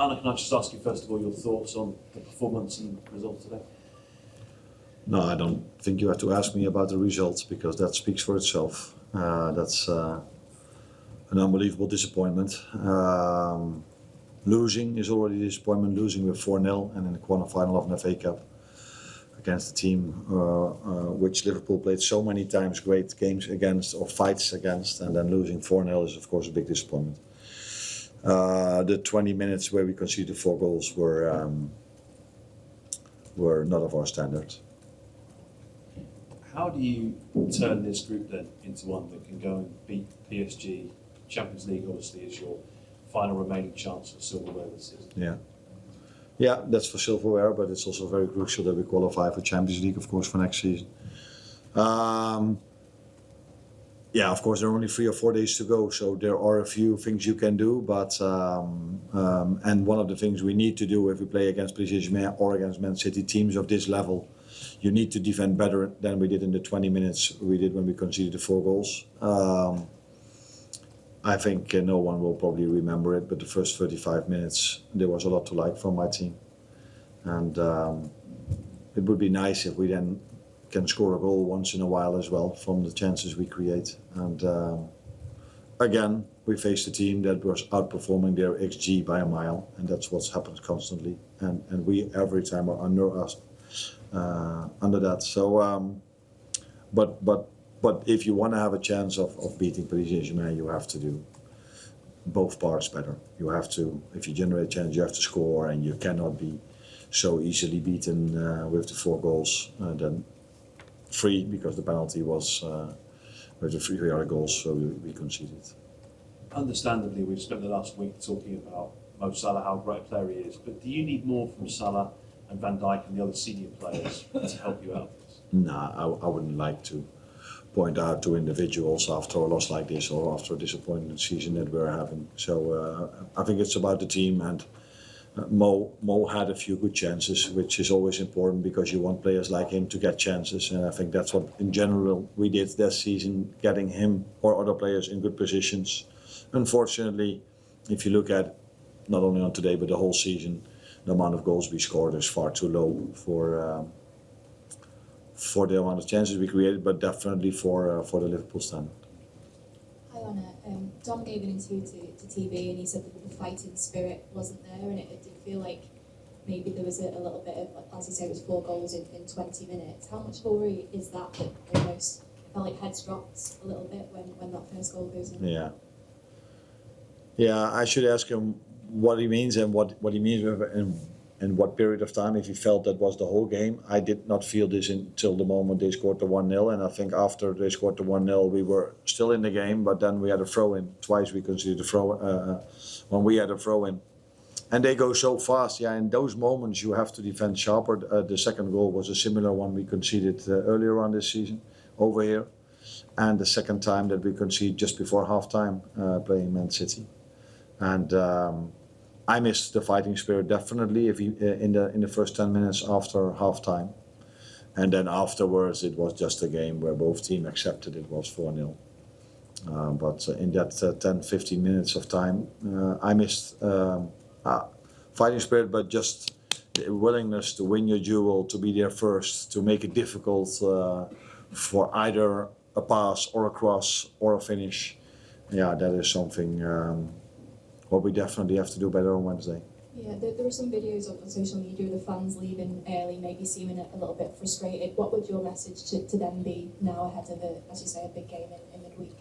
Arne, can I just ask you first of all your thoughts on the performance and result today? No, I don't think you have to ask me about the results because that speaks for itself. That's an unbelievable disappointment. Losing is already a disappointment, losing with 4-0 and in the quarter-final of an FA Cup against a team which Liverpool played so many times great games against or fights against, and then losing 4-0 is of course a big disappointment. The 20 minutes where we conceded 4 goals were not of our standards. How do you turn this group then into one that can go and beat PSG? Champions League obviously is your final remaining chance for silverware this season. Yeah, that's for silverware, but it's also very crucial that we qualify for Champions League, of course, for next season. Of course, there are only 3 or 4 days to go, so there are a few things you can do, but and one of the things we need to do if we play against PSG or against Man City, teams of this level, you need to defend better than we did in the 20 minutes we did when we conceded the 4 goals. I think no one will probably remember it, but the first 35 minutes, there was a lot to like from my team. And it would be nice if we then can score a goal once in a while as well from the chances we create. And again, we faced a team that was outperforming their XG by a mile, and that's what's happened constantly. And we every time are under that. So, but if you want to have a chance of beating Paris Saint-Germain, you have to do both parts better. You have to, if you generate chance, you have to score, and you cannot be so easily beaten with the 4 goals. Then 3, because the penalty was with the 3 other goals, so we conceded. Understandably, we've spent the last week talking about Mo Salah, how great a player he is, but do you need more from Salah and Van Dijk and the other senior players to help you out with this? No, I wouldn't like to point out to individuals after a loss like this or after a disappointing season that we're having. So I think it's about the team, and Mo had a few good chances, which is always important because you want players like him to get chances, and I think that's what in general we did this season, getting him or other players in good positions. Unfortunately, if you look at not only on today but the whole season, the amount of goals we scored is far too low for the amount of chances we created, but definitely for the Liverpool standard. Hi Arne, Dom gave an interview to TV and he said that the fighting spirit wasn't there, and it did feel like maybe there was a little bit of, as you say, it was 4 goals in 20 minutes. How much of a worry is that almost felt like heads dropped a little bit when that first goal goes in? Yeah, I should ask him what he means and what he means with in what period of time, if he felt that was the whole game. I did not feel this until the moment they scored the 1-0, and I think after they scored the 1-0 we were still in the game, but then we had a throw-in. Twice we conceded a throw when we had a throw-in. And they go so fast, in those moments you have to defend sharper. The second goal was a similar one we conceded earlier on this season over here, and the second time that we conceded just before half-time playing Man City. And I missed the fighting spirit definitely in the first 10 minutes after half-time. And then afterwards it was just a game where both teams accepted it was 4-0. But in that 10-15 minutes of time, I missed fighting spirit, but just the willingness to win your duel, to be there first, to make it difficult for either a pass or a cross or a finish. Yeah, that is something what we definitely have to do better on Wednesday. Yeah, there were some videos on social media of the fans leaving early, maybe seeming a little bit frustrated. What would your message to them be now ahead of, as you say, a big game in midweek?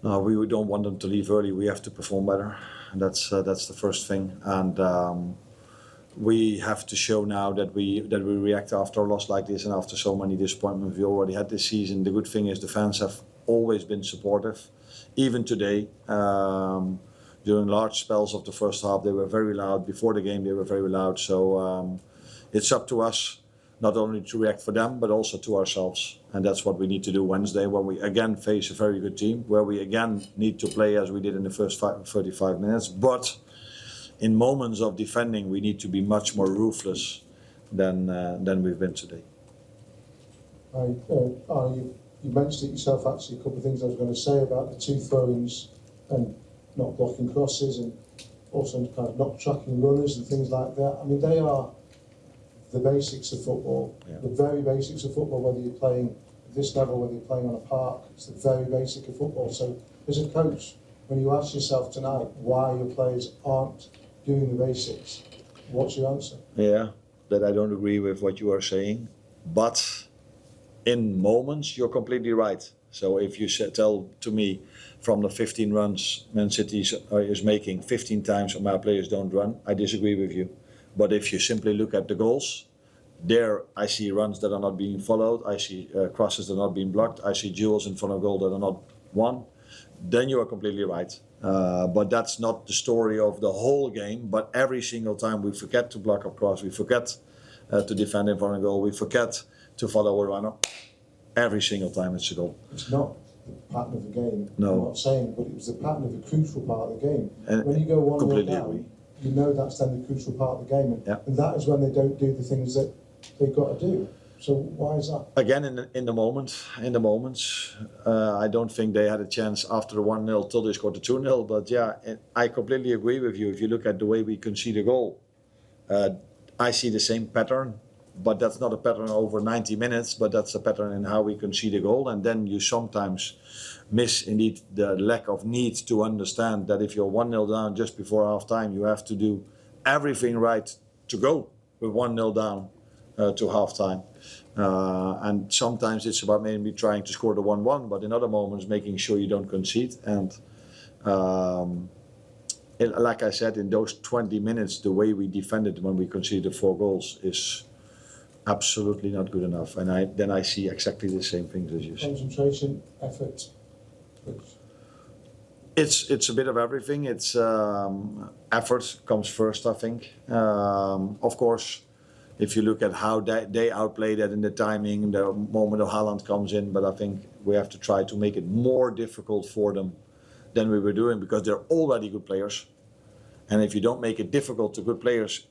No, we don't want them to leave early. We have to perform better. That's the first thing. And we have to show now that we react after a loss like this and after so many disappointments we already had this season. The good thing is the fans have always been supportive. Even today, during large spells of the first half, they were very loud. Before the game, they were very loud. So it's up to us not only to react for them, but also to ourselves. And that's what we need to do Wednesday, when we again face a very good team, where we again need to play as we did in the first 35 minutes. But in moments of defending, we need to be much more ruthless than we've been today. You mentioned it yourself, actually, a couple of things I was going to say about the 2 throw-ins and not blocking crosses and also kind of not tracking runners and things like that. I mean, they are the basics of football, the very basics of football, whether you're playing at this level, whether you're playing on a park, it's the very basic of football. So as a coach, when you ask yourself tonight why your players aren't doing the basics, what's your answer? Yeah, that I don't agree with what you are saying, but in moments you're completely right. So if you tell to me from the 15 runs Man City is making 15 times and my players don't run, I disagree with you. But if you simply look at the goals, there I see runs that are not being followed, I see crosses that are not being blocked, I see duels in front of goal that are not won, then you are completely right. But that's not the story of the whole game, but every single time we forget to block a cross, we forget to defend in front of goal, we forget to follow a runner. Every single time it's a goal. It's not the pattern of the game, No. I'm not saying, but it was the pattern of the crucial part of the game. And when you go 1-0 completely down, agree. you know that's then the crucial part of the game, and, Yeah. and that is when they don't do the things that they've got to do. So why is that? Again, in the moments, I don't think they had a chance after 1-0 till they scored the 2-0. But yeah, I completely agree with you. If you look at the way we concede a goal, I see the same pattern. But that's not a pattern over 90 minutes, but that's a pattern in how we concede a goal. And then you sometimes miss indeed the lack of need to understand that if you're 1-0 down just before half time, you have to do everything right to go with 1-0 down to half time. And sometimes it's about maybe trying to score the 1-1, but in other moments making sure you don't concede. And like I said, in those 20 minutes, the way we defended when we conceded 4 goals is absolutely not good enough, and then I see exactly the same things as you say. Concentration, effort, which It's a bit of everything. It's effort comes first, I think. Of course, if you look at how they outplay that in the timing, the moment of Haaland comes in, but I think we have to try to make it more difficult for them than we were doing because they're already good players, and if you don't make it difficult to good players,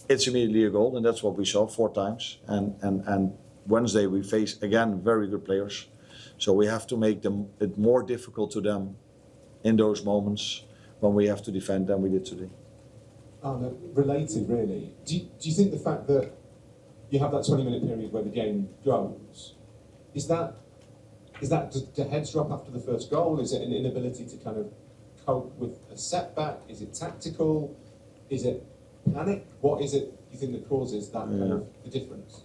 it's immediately a goal, and that's what we saw 4 times. And Wednesday we face again very good players, so we have to make it more difficult to them in those moments when we have to defend than we did today. Arne, related really, do you think the fact that you have that 20-minute period where the game goes, is that do heads drop after the first goal? Is it an inability to kind of cope with a setback? Is it tactical? Is it panic? What is it you think that causes that kind of the difference?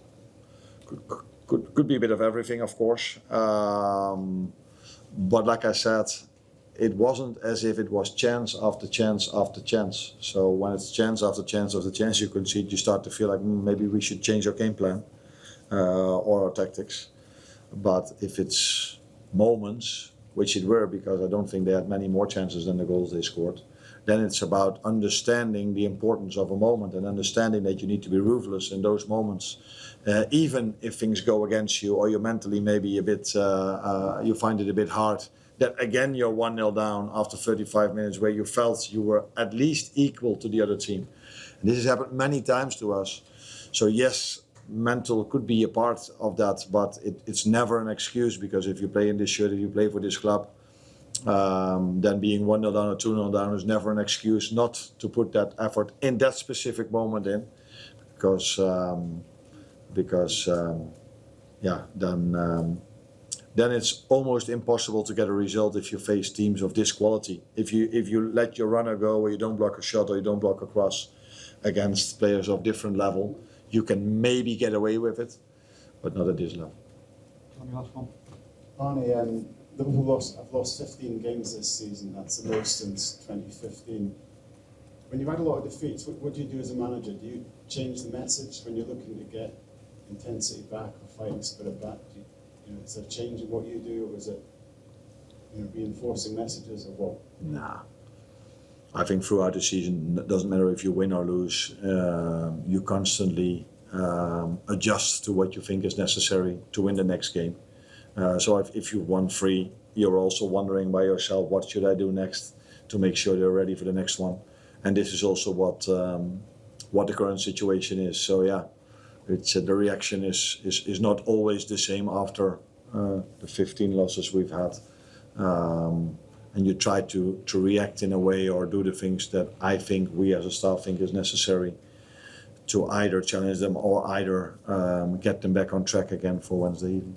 Could be a bit of everything, of course. But like I said, it wasn't as if it was chance after chance after chance. So when it's chance after chance after chance you concede, you start to feel like maybe we should change our game plan or our tactics. But if it's moments, which it were, because I don't think they had many more chances than the goals they scored, then it's about understanding the importance of a moment and understanding that you need to be ruthless in those moments. Even if things go against you or you're mentally maybe a bit, you find it a bit hard, that again you're 1-0 down after 35 minutes where you felt you were at least equal to the other team. And this has happened many times to us. So yes, mental could be a part of that, but it's never an excuse, because if you play in this shirt, if you play for this club, then being 1-0 down or 2-0 down is never an excuse not to put that effort in that specific moment in, because then it's almost impossible to get a result if you face teams of this quality. If you let your runner go, or you don't block a shot, or you don't block a cross against players of different level, you can maybe get away with it, but not at this level. Arne, Liverpool have lost 15 games this season. That's the most since 2015. When you've had a lot of defeats, what do you do as a manager? Do you change the message when you're looking to get intensity back or fighting spirit back? Is there a change in what you do, or is it reinforcing messages, or what? Nah. I think throughout the season, it doesn't matter if you win or lose, you constantly adjust to what you think is necessary to win the next game. So if you've won 3, you're also wondering by yourself, what should I do next to make sure they're ready for the next one? And this is also what the current situation is. So yeah, it's the reaction is not always the same after the 15 losses we've had. And and you try to react in a way or do the things that I think we as a staff think is necessary to either challenge them or either get them back on track again for Wednesday evening.